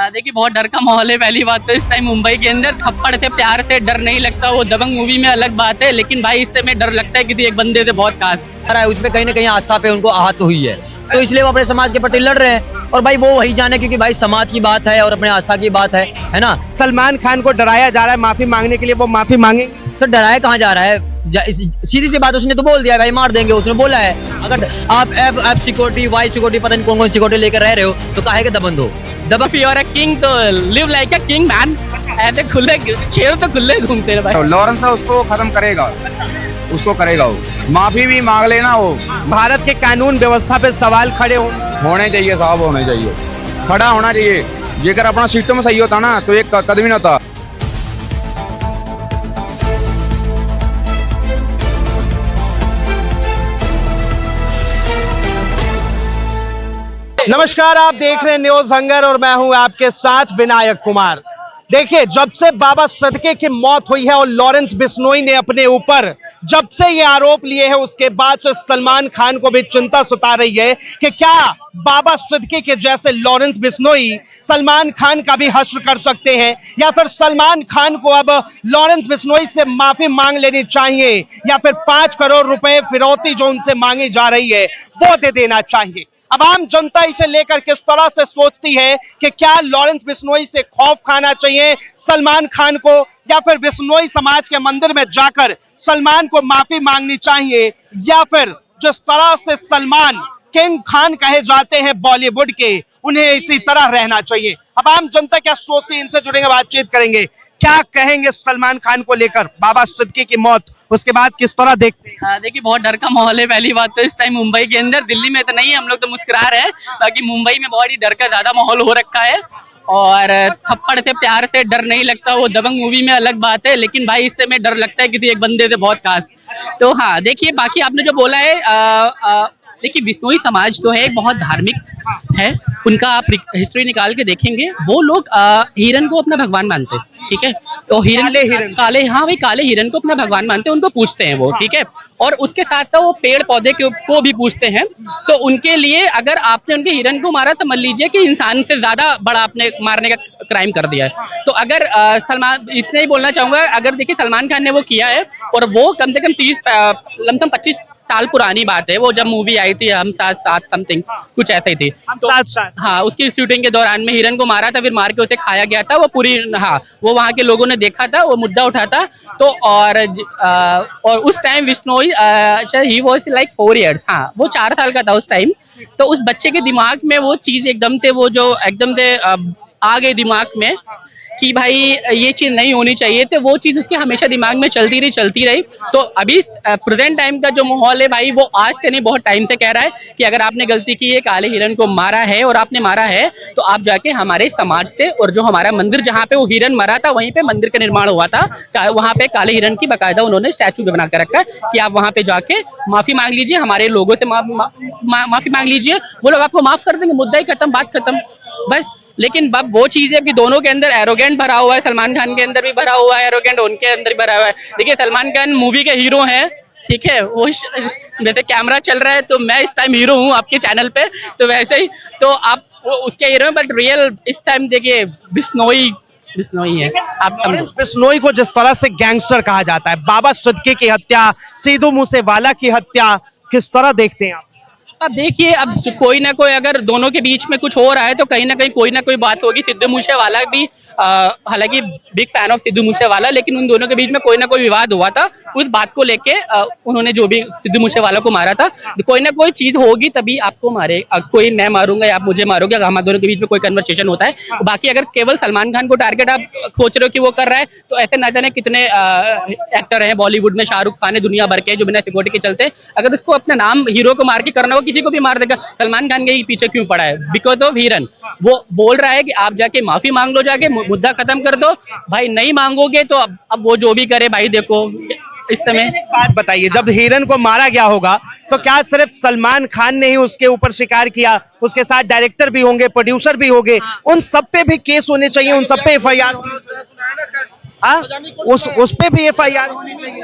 देखिए बहुत डर का माहौल है। पहली बात तो इस टाइम मुंबई के अंदर थप्पड़ से प्यार से डर नहीं लगता। वो दबंग मूवी में अलग बात है, लेकिन भाई इस समय डर लगता है किसी एक बंदे से बहुत खास। उसमें कहीं ना कहीं आस्था पे उनको आहत हुई है, तो इसलिए वो अपने समाज के प्रति लड़ रहे हैं। और भाई वो वही जाने, क्योंकि भाई समाज की बात है और अपने आस्था की बात है ना। सलमान खान को डराया जा रहा है माफी मांगने के लिए, वो माफी मांगे? सर डराया कहाँ जा रहा है? सीधी सी बात, उसने तो बोल दिया भाई मार देंगे, उसने बोला है। अगर आप एफ सिक्योरिटी वाई सिक्योरिटी पता नहीं कौन कौन सिक्योरिटी लेकर रह रहे हो तो काहे के दबंग हो। If you are a king तो live like a king man। ऐसे खुले शेर तो खुले घूमते हैं भाई। लॉरेंस उसको खत्म करेगा, उसको करेगा वो, माफी भी मांग लेना वो। भारत के कानून व्यवस्था पे सवाल खड़े होने चाहिए साहब, होने चाहिए, खड़ा होना चाहिए। जेकर अपना सिस्टम सही होता ना तो एक कदम ही ना होता। नमस्कार, आप देख रहे हैं न्यूज हंगर और मैं हूं आपके साथ विनायक कुमार। देखिए, जब से बाबा सदके की मौत हुई है और लॉरेंस बिश्नोई ने अपने ऊपर जब से ये आरोप लिए हैं, उसके बाद से सलमान खान को भी चिंता सता रही है कि क्या बाबा सदके के जैसे लॉरेंस बिश्नोई सलमान खान का भी हश्र कर सकते हैं, या फिर सलमान खान को अब लॉरेंस बिश्नोई से माफी मांग लेनी चाहिए, या फिर 5 करोड़ रुपए फिरौती जो उनसे मांगी जा रही है वो दे देना चाहिए। अब आम जनता इसे लेकर किस तरह से सोचती है कि क्या लॉरेंस बिश्नोई से खौफ खाना चाहिए सलमान खान को, या फिर बिश्नोई समाज के मंदिर में जाकर सलमान को माफी मांगनी चाहिए, या फिर जिस तरह से सलमान किंग खान कहे जाते हैं बॉलीवुड के, उन्हें इसी तरह रहना चाहिए। अब आम जनता क्या सोचती है, इनसे जुड़ेंगे, बातचीत करेंगे। क्या कहेंगे सलमान खान को लेकर बाबा सदके की मौत, उसके बाद किस तरह देखते हैं? देखिए बहुत डर का माहौल है। पहली बात तो इस टाइम मुंबई के अंदर, दिल्ली में तो नहीं है, हम लोग तो मुस्कुरा रहे हैं, बाकी मुंबई में बहुत ही डर का ज्यादा माहौल हो रखा है। और थप्पड़ से प्यार से डर नहीं लगता। वो दबंग मूवी में अलग बात है, लेकिन भाई इस समय डर लगता है किसी एक बंदे से बहुत खास। तो हाँ देखिए, बाकी आपने जो बोला है, देखिए बिश्नोई समाज जो है बहुत धार्मिक है। उनका आप हिस्ट्री निकाल के देखेंगे, वो लोग हिरन को अपना भगवान मानते हैं, ठीक है। तो काले, हाँ भाई, काले हिरन को अपना भगवान मानते हैं, उनको पूजते हैं वो, ठीक है। और उसके साथ तो वो पेड़ पौधे को भी पूजते हैं। तो उनके लिए अगर आपने उनके हिरन को मारा, समझ लीजिए कि इंसान से ज्यादा बड़ा आपने मारने का क्राइम कर दिया है। तो अगर सलमान, इसलिए ही बोलना चाहूंगा, अगर देखिए सलमान खान ने वो किया है, और वो कम से कम लमसम 25 साल पुरानी बात है। वो जब मूवी आई थी हम साथ साथ समथिंग कुछ ऐसे ही थी, तो हाँ उसकी शूटिंग के दौरान में हिरन को मारा था, फिर मार के उसे खाया गया था। वो पूरी, हाँ वो वहाँ के लोगों ने देखा था, वो मुद्दा उठा था। तो और उस time Bishnoi he was like 4 years, हाँ वो 4 साल का था उस टाइम। तो उस बच्चे के दिमाग में वो चीज एकदम से, वो जो एकदम से आ गई दिमाग में कि भाई ये चीज नहीं होनी चाहिए, तो वो चीज उसके हमेशा दिमाग में चलती रही। तो अभी प्रेजेंट टाइम का जो माहौल है भाई, वो आज से नहीं बहुत टाइम से कह रहा है कि अगर आपने गलती की है, काले हिरन को मारा है और आपने मारा है, तो आप जाके हमारे समाज से, और जो हमारा मंदिर जहाँ पे वो हिरन मरा था वहीं पे मंदिर का निर्माण हुआ था, वहाँ पे काले हिरन की बाकायदा उन्होंने स्टैचू भी बना कर रखा है कि आप वहाँ पे जाके माफी मांग लीजिए, हमारे लोगों से माफी मांग लीजिए, वो लोग आपको माफ कर देंगे, मुद्दा ही खत्म, बात खत्म बस। लेकिन अब वो चीज है कि दोनों के अंदर एरोगेंट भरा हुआ है, सलमान खान के अंदर भी भरा हुआ है एरोगेंट, उनके अंदर भी भरा हुआ है। देखिए सलमान खान मूवी के हीरो हैं, ठीक है, वो जैसे कैमरा चल रहा है तो मैं इस टाइम हीरो हूँ आपके चैनल पे, तो वैसे ही तो आप उसके हीरो हैं, बट रियल इस टाइम देखिए बिश्नोई है। आप लॉरेंस बिश्नोई को जिस तरह से गैंगस्टर कहा जाता है, बाबा सदके की हत्या, सिद्धू मूसेवाला की हत्या, किस तरह देखते हैं आप? अब देखिए, अब कोई ना कोई, अगर दोनों के बीच में कुछ हो रहा है तो कहीं ना कहीं कोई ना कोई बात होगी। सिद्धू मूसेवाला भी, हालांकि big fan of Sidhu Moosewala, लेकिन उन दोनों के बीच में कोई ना कोई विवाद हुआ था। उस बात को लेके उन्होंने जो भी सिद्धू मूसेवाला को मारा था, तो कोई ना कोई चीज होगी तभी आपको मारे, कोई मैं मारूंगा या आप मुझे मारोगे, अगर हमारे दोनों के बीच में कोई कन्वर्सेशन होता है। बाकी अगर केवल सलमान खान को टारगेट आप सोच रहे हो कि वो कर रहा है, तो ऐसे ना जाने कितने एक्टर हैं बॉलीवुड में, शाहरुख खान है दुनिया भर के, जो बिना सिक्योरिटी के चलते, अगर उसको अपना नाम हीरो को मार के करना हो, किसी को भी मार देगा। सलमान खान के ही पीछे क्यों पड़ा है? बिकॉज ऑफ हिरन। वो बोल रहा है कि आप जाके माफी मांग लो, जाके मुद्दा खत्म कर दो। भाई नहीं मांगोगे तो अब वो जो भी करे, भाई देखो इस समय। एक बात बताइए, जब हिरन को मारा गया होगा तो क्या सिर्फ सलमान खान ने ही उसके ऊपर शिकार किया? उसके साथ डायरेक्टर भी होंगे, प्रोड्यूसर भी होंगे, उन सब पे भी केस होने चाहिए, उन सब पे FIR, उस पे भी FIR होनी चाहिए।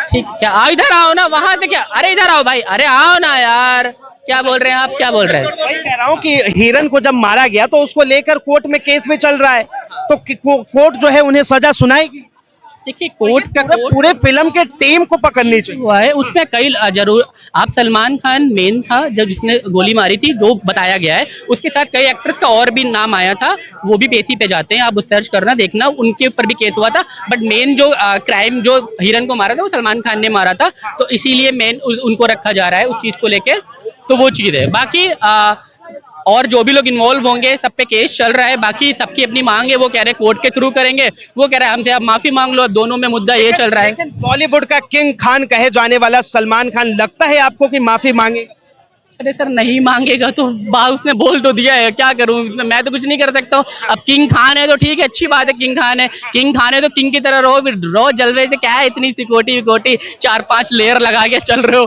ठीक, क्या इधर आओ ना, वहां से क्या, अरे इधर आओ भाई, अरे आओ ना यार, क्या बोल रहे हैं आप, क्या बोल रहे हैं? वही कह रहा हूँ कि हिरन को जब मारा गया तो उसको लेकर कोर्ट में केस भी चल रहा है, तो कोर्ट जो है उन्हें सजा सुनाएगी। देखिए कोर्ट का पूरे फिल्म के टीम को पकड़नी चाहिए। हुआ है उसमें कई जरूर आप सलमान खान मेन था जब जिसने गोली मारी थी जो बताया गया है, उसके साथ कई एक्ट्रेस का और भी नाम आया था, वो भी पेशी पे जाते हैं, आप सर्च करना देखना उनके ऊपर भी केस हुआ था। बट मेन जो क्राइम जो हिरन को मारा था वो सलमान खान ने मारा था, तो इसीलिए मेन उनको रखा जा रहा है उस चीज को लेके, तो वो चीज है। बाकी और जो भी लोग इन्वॉल्व होंगे सब पे केस चल रहा है, बाकी सबकी अपनी मांग है, वो कह रहे हैं कोर्ट के थ्रू करेंगे, वो कह रहे हैं हमसे आप माफी मांग लो, अब दोनों में मुद्दा ये चल रहा है। लेकिन बॉलीवुड का किंग खान कहे जाने वाला सलमान खान, लगता है आपको कि माफी मांगे? अरे सर नहीं मांगेगा तो उसने बोल तो दिया है, क्या करूं मैं तो कुछ नहीं कर सकता हूँ। अब किंग खान है तो ठीक है, अच्छी बात है, किंग खान है तो किंग की तरह रहो जलवे से, क्या है इतनी सिक्योरिटी 4-5 लेयर लगा के चल रहे हो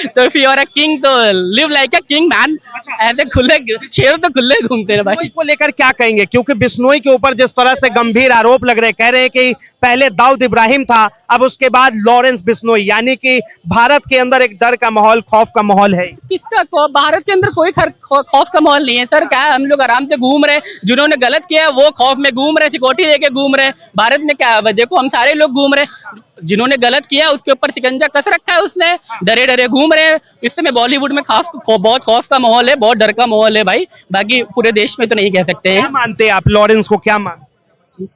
तो if you are a king तो live like a king man. ऐसे खुले शेर तो खुले घूमते हैं भाई। को लेकर क्या कहेंगे, क्योंकि बिश्नोई के ऊपर जिस तरह से गंभीर आरोप लग रहे, कह रहे हैं कि पहले दाऊद इब्राहिम था, अब उसके बाद लॉरेंस बिश्नोई, यानी कि भारत के अंदर एक डर का माहौल, खौफ का माहौल है। किसका खौफ? भारत के अंदर कोई खौफ का माहौल नहीं है सर, क्या है हम लोग आराम से घूम रहे हैं, जिन्होंने गलत किया है वो खौफ में घूम रहे हैं, सिक्योरिटी लेके घूम रहे हैं। भारत में क्या है, देखो हम सारे लोग घूम रहे हैं, जिन्होंने गलत किया उसके ऊपर शिकंजा कस रखा है, उसने डरे डरे घूम रहे हैं। इस समय बॉलीवुड में बहुत खौफ का माहौल है, बहुत डर का माहौल है भाई, बाकी पूरे देश में तो नहीं कह सकते हैं। क्या मानते हैं आप लॉरेंस को, क्या मानते?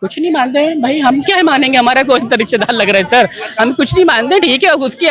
कुछ नहीं मानते भाई, हम क्या मानेंगे, हमारा कोई तो रिश्तेदार लग रहा है सर, हम कुछ नहीं मानते, ठीक है। उसकी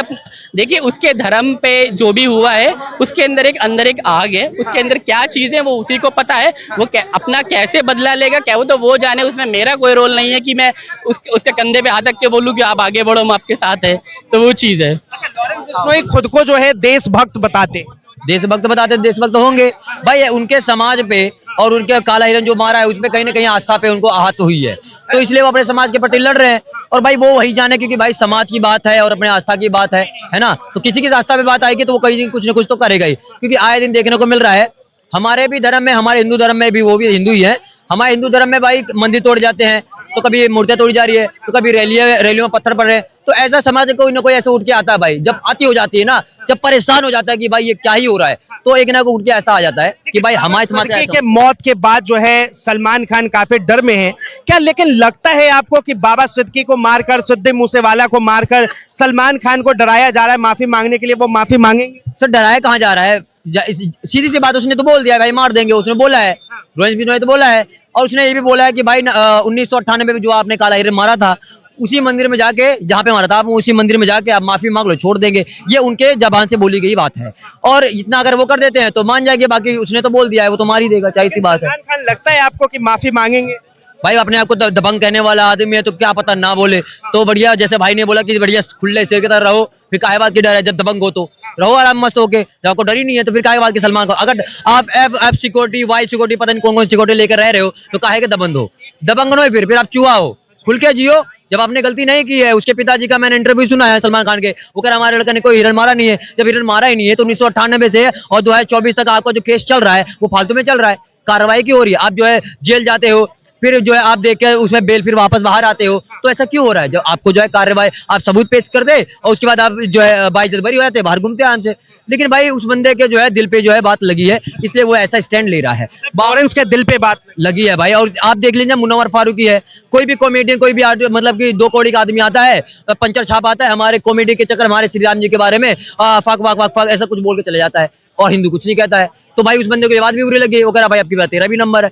देखिए उसके धर्म पे जो भी हुआ है, उसके अंदर एक आग है, उसके अंदर क्या चीज है वो उसी को पता है, वो अपना कैसे बदला लेगा क्या वो जाने, उसमें मेरा कोई रोल नहीं है कि मैं उसके कंधे पे हाथ रख के बोलूं कि आप आगे बढ़ो हम आपके साथ है, तो वो चीज है। लॉरेंस बिश्नोई खुद को जो है देशभक्त बताते देशभक्त होंगे भाई, उनके समाज पे और उनके काला हिरन जो मारा है उसमें कहीं ना कहीं आस्था पे उनको आहत हुई है, तो इसलिए वो अपने समाज के प्रति लड़ रहे हैं। और भाई वो वही जाने, क्योंकि भाई समाज की बात है और अपने आस्था की बात है ना, तो किसी की आस्था पे बात आएगी तो वो कहीं कुछ ना कुछ तो करेगा ही, क्योंकि आए दिन देखने को मिल रहा है हमारे भी धर्म में, हमारे हिंदू धर्म में भी, वो भी हिंदू ही है, हमारे हिंदू धर्म में भाई मंदिर तोड़ जाते हैं, तो कभी मूर्तियां तोड़ी जा रही है, तो कभी रैलियों में पत्थर पड़ रहे हैं, तो ऐसा समाज कोई ना कोई ऐसे उठ के आता है भाई, जब आती हो जाती है ना, जब परेशान हो जाता है कि भाई ये क्या ही हो रहा है, तो एक ना को उठ के ऐसा आ जाता है कि भाई हमारे समाज के मौत के बाद जो है सलमान खान काफी डर में है क्या? लेकिन लगता है आपको कि बाबा सिद्दीकी को मारकर, सिद्दीक मूसेवाला को मारकर सलमान खान को डराया जा रहा है माफी मांगने के लिए, वो माफी मांगेंगे? सर डराया कहाँ जा रहा है, सीधी सी बात उसने तो बोल दिया है भाई मार देंगे, उसने बोला है, लॉरेंस बिश्नोई तो बोला है, और उसने ये भी बोला है कि भाई 1998 में जो आपने काला हिरन मारा था उसी मंदिर में जाके, जहाँ पे मारा था आप उसी मंदिर में जाके आप माफी मांग लो, छोड़ देंगे, ये उनके जबान से बोली गई बात है, और इतना अगर वो कर देते हैं तो मान जाएंगे, बाकी उसने तो बोल दिया है वो तो मार ही देगा, चाहिए सी बात है। सलमान खान लगता है आपको कि माफी मांगेंगे? भाई अपने आप को दबंग कहने वाला आदमी है, तो क्या पता ना बोले तो बढ़िया, जैसे भाई ने बोला कि बढ़िया खुले शेर की तरह रहो, फिर काहे बात की डर है, जब दबंग हो तो रहो आराम मस्त होके, जब आपको डर ही नहीं है तो फिर काहे बात की सलमान को, अगर आप एफ सिक्योरिटी वाई सिक्योरिटी पता नहीं कौन कौन सिक्योरिटी लेकर रह रहे हो तो काहे के दबंग हो नहीं, फिर आप चूहा हो, खुल के जियो। जब आपने गलती नहीं की है, उसके पिताजी का मैंने इंटरव्यू सुना है सलमान खान के, वो कह रहा हमारे लड़का ने कोई हिरन मारा नहीं है, जब हिरन मारा ही नहीं है तो 1998 से और 2024 तक आपका जो केस चल रहा है वो फालतू में चल रहा है, कार्रवाई की हो रही है, आप जो है जेल जाते हो, फिर जो है आप देख के उसमें बेल फिर वापस बाहर आते हो, तो ऐसा क्यों हो रहा है? जब आपको जो है कार्रवाई आप सबूत पेश कर दे और उसके बाद आप जो है बाइज्जत बरी हो जाते हैं, बाहर घूमते हैं आराम से, लेकिन भाई उस बंदे के जो है दिल पे जो है बात लगी है, इसलिए वो ऐसा स्टैंड ले रहा है, लॉरेंस के दिल पे बात लगी है भाई। और आप देख लीजिए मुनव्वर फारूकी है, कोई भी कॉमेडियन, कोई भी मतलब कि 2 कौड़ी का आदमी आता है, पंचर छाप आता है हमारे कॉमेडी के चक्कर, हमारे श्री राम जी के बारे में फाक वाक वाक फाक ऐसा कुछ बोल के चले जाता है, और हिंदू कुछ नहीं कहता है, तो भाई उस बंदे को ये बात भी बुरी लगी, वो कह रहा भाई आपकी बात तेरा भी नंबर है,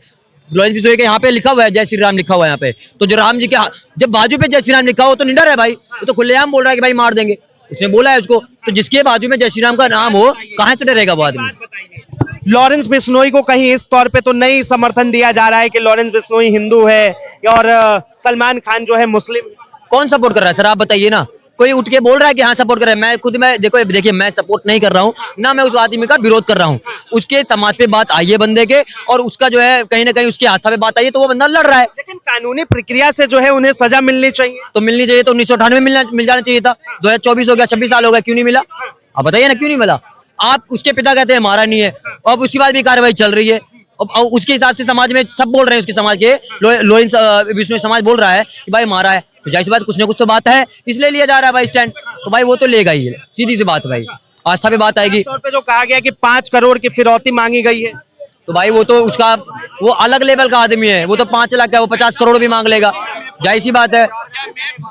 लॉरेंस बिश्नोई के यहाँ पे लिखा हुआ है जय श्री राम लिखा हुआ है यहाँ पे, तो जो राम जी के जब बाजू पे जय श्री राम लिखा हो तो निडर है भाई, वो तो खुलेआम बोल रहा है कि भाई मार देंगे, उसने बोला है उसको, तो जिसके बाजू में जय श्री राम का नाम हो कहाँ से डरेगा वो आदमी? लॉरेंस बिश्नोई को कहीं इस तौर पे तो नहीं समर्थन दिया जा रहा है कि लॉरेंस बिश्नोई हिंदू है और सलमान खान जो है मुस्लिम? कौन सपोर्ट कर रहा है सर, आप बताइए ना, कोई उठ के बोल रहा है कि हाँ सपोर्ट कर रहा है? मैं खुद देखिए मैं सपोर्ट नहीं कर रहा हूँ, ना मैं उस आदमी का विरोध कर रहा हूँ, उसके समाज पे बात आई है बंदे के, और उसका जो है कहीं ना कहीं उसकी आस्था पे बात आई है, तो वो बंदा लड़ रहा है, लेकिन कानूनी प्रक्रिया से जो है उन्हें सजा मिलनी चाहिए। तो मिलनी चाहिए, तो 1998 में मिल जाना चाहिए था, 2024 हो गया, 26 साल हो गया, क्यों नहीं मिला? आप बताइए ना क्यों नहीं मिला? आप उसके पिता कहते हैं मारा नहीं है, अब उसके बाद भी कार्रवाई चल रही है, अब उसके हिसाब से समाज में सब बोल रहे हैं, उसके समाज के लॉरेंस बिश्नोई समाज बोल रहा है कि भाई मारा है, तो जाहिर सी बात कुछ ना कुछ तो बात है, इसलिए लिया जा रहा है भाई स्टैंड, तो भाई वो तो लेगा ही, सीधी सी बात भाई। आस्था पे बात आएगी। तौर पे जो कहा गया कि 5 करोड़ की फिरौती मांगी गई है, तो भाई वो तो उसका वो अलग लेवल का आदमी है, वो तो 5 लाख का, वो 50 करोड़ भी मांग लेगा, जाहिर सी बात है।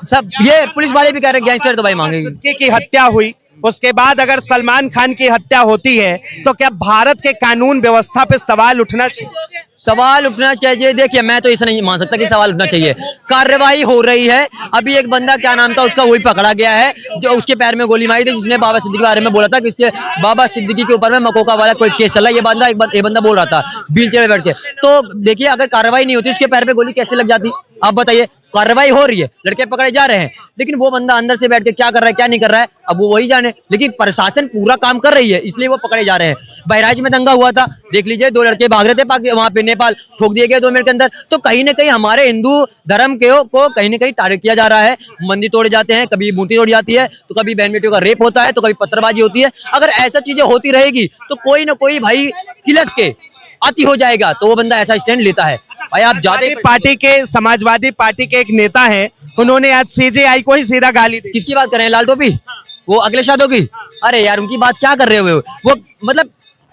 सब ये पुलिस वाले भी कह रहे हैं गैंगस्टर तो भाई मांगेगी। की हत्या हुई, उसके बाद अगर सलमान खान की हत्या होती है तो क्या भारत के कानून व्यवस्था पे सवाल उठना चाहिए? सवाल उठना चाहिए। देखिए मैं तो इसे नहीं मान सकता कि सवाल उठना चाहिए। कार्रवाई हो रही है। अभी एक बंदा क्या नाम था उसका, वही पकड़ा गया है जो उसके पैर में गोली मारी थी, जिसने बाबा सिद्दीकी के बारे में बोला था कि उसके बाबा सिद्दीकी के ऊपर में मकोका वाला कोई केस चला। ये बंदा बोल रहा था व्हील चेयर में बैठ के। तो देखिए अगर कार्रवाई नहीं होती उसके पैर पे गोली कैसे लग जाती, आप बताइए। कार्रवाई हो रही है, लड़के पकड़े जा रहे हैं, लेकिन वो बंदा अंदर से बैठ के क्या कर रहा है क्या नहीं कर रहा है अब वो वही जाने। लेकिन प्रशासन पूरा काम कर रही है, इसलिए वो पकड़े जा रहे हैं। बहराइच में दंगा हुआ था, देख लीजिए, 2 लड़के भाग रहे थे वहां पे, नेपाल ठोक दिए गए 2 मिनट के अंदर। तो कहीं ना कहीं हमारे हिंदू धर्म को कहीं ना कहीं टारगेट किया जा रहा है। मंदिर तोड़े जाते हैं, कभी मूर्ति तोड़ी जाती है, तो कभी बहन बेटियों का रेप होता है, तो कभी पत्थरबाजी होती है। अगर ऐसा चीजें होती रहेगी तो कोई ना कोई भाई किलस के अति हो जाएगा, तो वो बंदा ऐसा स्टैंड लेता है। भाई आप ज्यादा पार्टी के, समाजवादी पार्टी के एक नेता है, उन्होंने आज सीजेआई को ही सीधा गाली दी। किसकी बात कर रहे हैं? लाल टोपी, वो अखिलेश यादव की? अरे यार उनकी बात क्या कर रहे हो? वो मतलब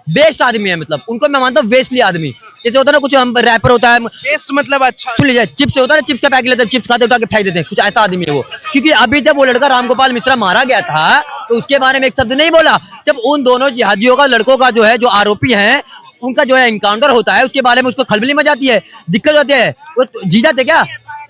बेस्ट आदमी है, मतलब उनको मैं मानता हूँ वेस्टली आदमी। जैसे होता है ना कुछ रैपर होता है बेस्ट, मतलब अच्छा। सुन लीजिए, चिप्स होता है ना, चिप्स का पैकेट लेते हैं, चिप्स खाते उठा के फेंक देते हैं, कुछ ऐसा आदमी है वो। क्योंकि अभी जब वो लड़का रामगोपाल मिश्रा मारा गया था तो उसके बारे में एक शब्द नहीं बोला। जब उन दोनों जिहादियों का, लड़कों का जो है, जो आरोपी है, उनका जो है एनकाउंटर होता है, उसके बारे में उसको खलबली मचाती है, दिक्कत होती है। वो जीजा थे क्या?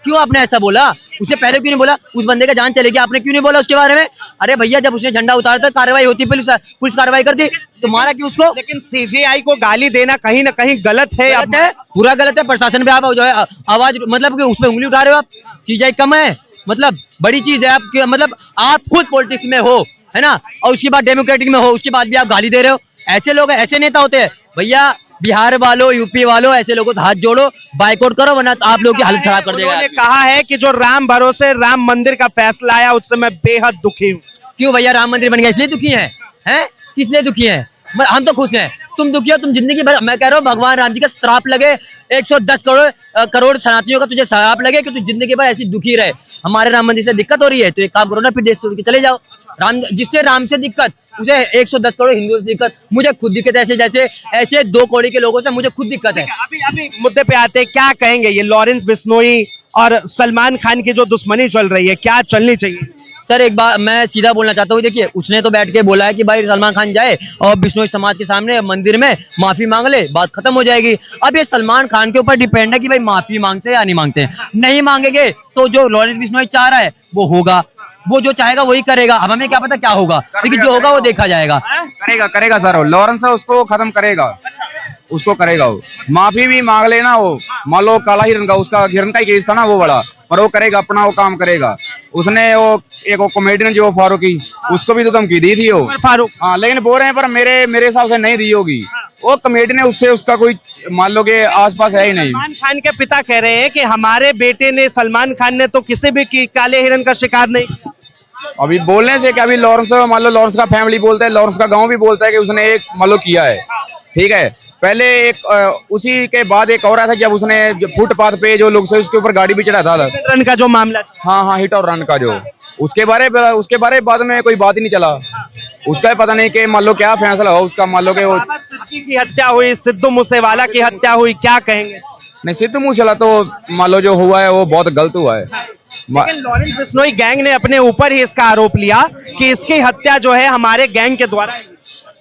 क्यों आपने ऐसा बोला? उससे पहले क्यों नहीं बोला? उस बंदे का जान चलेगी, आपने क्यों नहीं बोला उसके बारे में? अरे भैया जब उसने झंडा उतारा था, कार्रवाई होती, पुलिस कार्रवाई करती, तो मारा क्यों उसको? लेकिन सीजेआई को गाली देना कहीं ना कहीं गलत है। गलत है, पूरा गलत है। प्रशासन पे आप जो है आवाज, मतलब कि उस पर उंगली उठा रहे हो आप। सीजेआई कम है, मतलब बड़ी चीज है आप, मतलब आप खुद पॉलिटिक्स में हो, है ना, और उसके बाद डेमोक्रेटिक में हो, उसके बाद भी आप गाली दे रहे हो। ऐसे लोग, ऐसे नेता होते हैं भैया। बिहार वालों, यूपी वालों, ऐसे लोगों को हाथ जोड़ो, बाइकआउट करो, वरना आप लोगों की हालत खराब कर देगा। उन्होंने कहा है कि जो राम भरोसे राम मंदिर का फैसला आया उससे मैं बेहद दुखी हूँ। क्यों भैया? राम मंदिर बन गया इसलिए दुखी हैं? किस लिए दुखी हैं? हम तो खुश हैं। तुम दुखी हो, तुम जिंदगी भर, मैं कह रहा हूँ भगवान राम जी का श्राप लगे, 110 करोड़ सनातनियों का तुझे श्राप लगे कि तू जिंदगी भर ऐसी दुखी रहे। हमारे राम मंदिर से दिक्कत हो रही है तो एक काम करो ना, फिर देश छोड़ के चले जाओ। जिससे राम से दिक्कत, उसे 110 करोड़ हिंदुओं से दिक्कत, मुझे खुद दिक्कत है। ऐसे 2 कौड़ी के लोगों से मुझे खुद दिक्कत है। अभी मुद्दे पे आते हैं, क्या कहेंगे ये लॉरेंस बिश्नोई और सलमान खान की जो दुश्मनी चल रही है, क्या चलनी चाहिए? सर एक बार मैं सीधा बोलना चाहता हूँ, देखिए उसने तो बैठ के बोला है कि भाई सलमान खान जाए और बिश्नोई समाज के सामने मंदिर में माफी मांग ले, बात खत्म हो जाएगी। अब ये सलमान खान के ऊपर डिपेंड है कि भाई माफी मांगते हैं या नहीं मांगते हैं। नहीं मांगेंगे तो जो लॉरेंस बिश्नोई चाह रहा है वो होगा, वो जो चाहेगा वही करेगा। अब हमें क्या पता क्या होगा, लेकिन जो होगा वो देखा जाएगा। करेगा सर, लॉरेंस उसको खत्म करेगा, उसको करेगा। वो माफी भी मांग लेना, वो मान लो काला हिरन का, उसका हिरन का ही केस था ना वो बड़ा, पर वो करेगा, अपना वो काम करेगा। उसने वो एक कॉमेडियन जो फारूकी, उसको भी तो धमकी दी थी वो फारूक। हाँ, लेकिन बोल रहे हैं पर मेरे हिसाब से नहीं दी होगी। वो कॉमेडियन है, उससे उसका कोई मान लो के आसपास है ही नहीं। सलमान खान के पिता कह रहे हैं कि हमारे बेटे ने, सलमान खान ने तो किसी भी काले हिरन का शिकार नहीं किया। अभी बोलने से क्या, अभी लॉरेंस मान लो, लॉरेंस का फैमिली बोलता है, लॉरेंस का गांव भी बोलता है कि उसने एक मान लो किया है, ठीक है। पहले एक उसी के बाद एक और आया था जब उसने फुटपाथ पे जो लोग से उसके ऊपर गाड़ी भी चढ़ा था, रन का जो मामला। हाँ, हिट और रन का जो, उसके बारे बाद में कोई बात ही नहीं चला। उसका पता नहीं कि मान लो क्या फैसला हो उसका, मान लो कि वो सिद्दीकी की हत्या हुई, सिद्धू मूसेवाला की हत्या हुई, क्या कहेंगे? नहीं, सिद्धू मूसेवाला तो मान लो जो हुआ है वो बहुत गलत हुआ है। लेकिन लॉरेंस बिश्नोई गैंग ने अपने ऊपर ही इसका आरोप लिया कि इसकी हत्या जो है हमारे गैंग के द्वारा।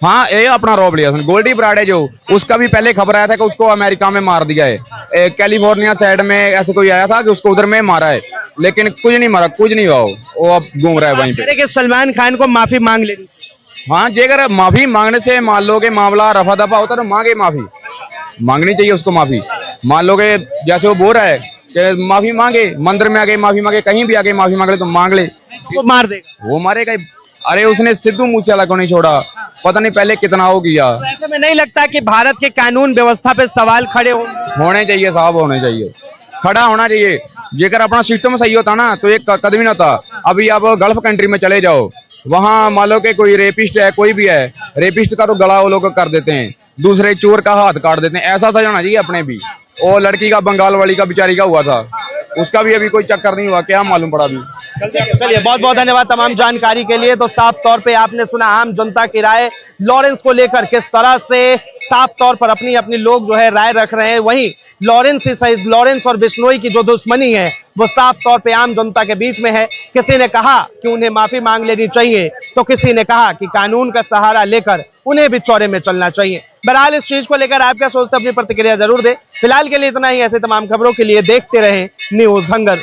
हाँ, ये अपना आरोप लिया उसने। गोल्डी बराड है जो, उसका भी पहले खबर आया था कि उसको अमेरिका में मार दिया है, कैलिफोर्निया साइड में ऐसे कोई आया था कि उसको उधर में मारा है, लेकिन कुछ नहीं मारा, कुछ नहीं हुआ। वो अब घूम रहा है वहीं पे। कि सलमान खान को माफी मांग लेनी। हाँ, जे अगर माफी मांगने से मान लो कि मामला रफा दफा होता तो मांगे, माफी मांगनी चाहिए उसको। माफी मान लो कि जैसे वो बोल रहा है कि माफी मांगे, मंदिर में आके माफी मांगे, कहीं भी आके माफी मांग ले तो मांग ले, वो मार देगा, वो मारेगा। अरे उसने सिद्धू मूसेवाला को नहीं छोड़ा, पता नहीं पहले कितना हो गया। तो ऐसे में नहीं लगता कि भारत के कानून व्यवस्था पे सवाल खड़े होने चाहिए साहब, होने चाहिए, खड़ा होना चाहिए। जेकर अपना सिस्टम सही होता ना तो एक कदम ही ना था। अभी आप गल्फ कंट्री में चले जाओ, वहां मान लो कि कोई रेपिस्ट है, कोई भी है, रेपिस्ट का तो गला वो लोग कर देते हैं, दूसरे चोर का हाथ काट देते हैं। ऐसा सजा होना चाहिए अपने भी। और लड़की का बंगाल वाली का बेचारी का हुआ था, उसका भी अभी कोई चक्कर नहीं हुआ, क्या मालूम पड़ा अभी। चलिए बहुत बहुत धन्यवाद तमाम जानकारी के लिए। तो साफ तौर पे आपने सुना आम जनता की राय लॉरेंस को लेकर, किस तरह से साफ तौर पर अपनी अपनी लोग जो है राय रख रहे हैं। वहीं लॉरेंस और बिश्नोई की जो दुश्मनी है वो साफ तौर पे आम जनता के बीच में है। किसी ने कहा कि उन्हें माफी मांग लेनी चाहिए, तो किसी ने कहा कि कानून का सहारा लेकर उन्हें भी चौड़े में चलना चाहिए। बहरहाल इस चीज को लेकर आप क्या सोचते हैं, अपनी प्रतिक्रिया जरूर दें। फिलहाल के लिए इतना ही। ऐसे तमाम खबरों के लिए देखते रहें न्यूज़ हंगर।